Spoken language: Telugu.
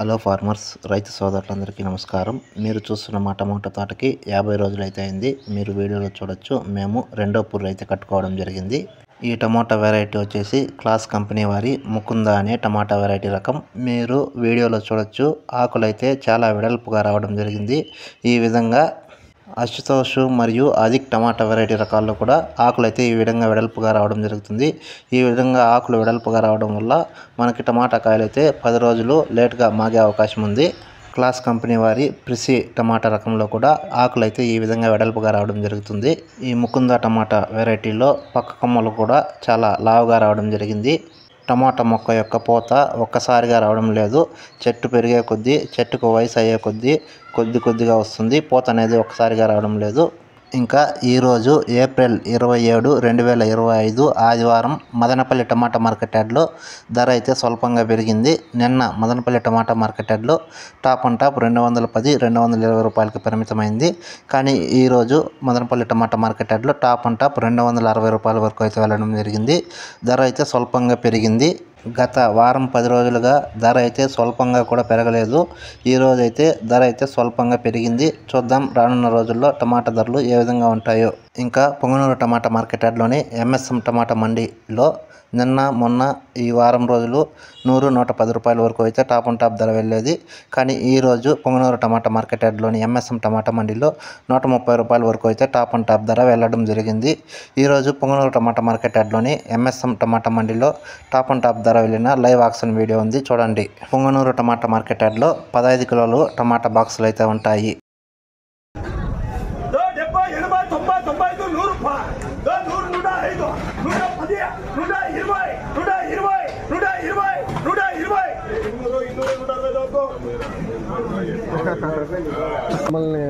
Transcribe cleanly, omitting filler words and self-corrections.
హలో ఫార్మర్స్, రైతు సోదరులందరికీ నమస్కారం. మీరు చూస్తున్న మా టమాటా తోటకి 50 రోజులైతే అయింది. మీరు వీడియోలో చూడొచ్చు, మేము రెండో పుర్రు అయితే కట్టుకోవడం జరిగింది. ఈ టమాటా వెరైటీ వచ్చేసి క్లాస్ కంపెనీ వారి ముకుంద అనే టమాటా వెరైటీ రకం. మీరు వీడియోలో చూడొచ్చు, ఆకులైతే చాలా వెడల్పుగా రావడం జరిగింది. ఈ విధంగా అశుతోష్ మరియు ఆదిక్ టమాటా వెరైటీ రకాల్లో కూడా ఆకులు అయితే ఈ విధంగా వెడల్పుగా రావడం జరుగుతుంది. ఈ విధంగా ఆకులు వెడల్పుగా రావడం వల్ల మనకి టమాటా కాయలు అయితే 10 రోజులు లేట్గా మాగే అవకాశం ఉంది. క్లాస్ కంపెనీ వారి ప్రిసి టమాటా రకంలో కూడా ఆకులు అయితే ఈ విధంగా వెడల్పుగా రావడం జరుగుతుంది. ఈ ముకుంద టమాటా వెరైటీలో పక్క కొమ్మలు కూడా చాలా లావుగా రావడం జరిగింది. టమాటా మొక్క యొక్క పూత ఒక్కసారిగా రావడం లేదు. చెట్టు పెరిగే కొద్దీ, చెట్టుకు వయసు అయ్యే కొద్దీ కొద్దిగా వస్తుంది. పూత అనేది ఒక్కసారిగా రావడం లేదు. ఇంకా ఈరోజు ఏప్రిల్ 27, 2025 ఆదివారం మదనపల్లి టమాటా మార్కెట్ యార్డ్లో ధర అయితే స్వల్పంగా పెరిగింది. నిన్న మదనపల్లి టమాటా మార్కెట్ యార్డ్లో టాప్ అండ్ టాప్ 210, 220 రూపాయలకి పరిమితమైంది. కానీ ఈరోజు మదనపల్లి టమాటా మార్కెట్ యార్డ్లో టాప్ అండ్ టాప్ 260 రూపాయల వరకు అయితే వెళ్ళడం జరిగింది. ధర అయితే స్వల్పంగా పెరిగింది. గత వారం 10 రోజులుగా ధర అయితే స్వల్పంగా కూడా పెరగలేదు. ఈరోజు అయితే ధర అయితే స్వల్పంగా పెరిగింది. చూద్దాం రానున్న రోజుల్లో టమాటా ధరలు ఏ విధంగా ఉంటాయో. ఇంకా పొంగనూరు టమాటా మార్కెట్ యార్డ్లోని ఎంఎస్ఎం టమాటా మండీలో నిన్న మొన్న ఈ వారం రోజులు 100, 110 రూపాయల వరకు అయితే టాప్ అండ్ టాప్ ధర వెళ్ళేది. కానీ ఈరోజు పొంగనూరు టమాటా మార్కెట్ యార్డ్లోని ఎంఎస్ఎం టమాటా మండీలో 130 రూపాయల వరకు అయితే టాప్ అండ్ టాప్ ధర వెళ్ళడం జరిగింది. ఈరోజు పొంగనూరు టమాటా మార్కెట్ యార్డ్లోని ఎంఎస్ఎం టమాటా మండీలో టాప్ అండ్ టాప్ ధర వెళ్ళిన లైవ్ ఆక్షన్ వీడియో ఉంది, చూడండి. పొంగనూరు టమాటా మార్కెట్ యార్డ్లో 15 కిలోలు టమాటా బాక్సులు అయితే ఉంటాయి. మమ్మల్ని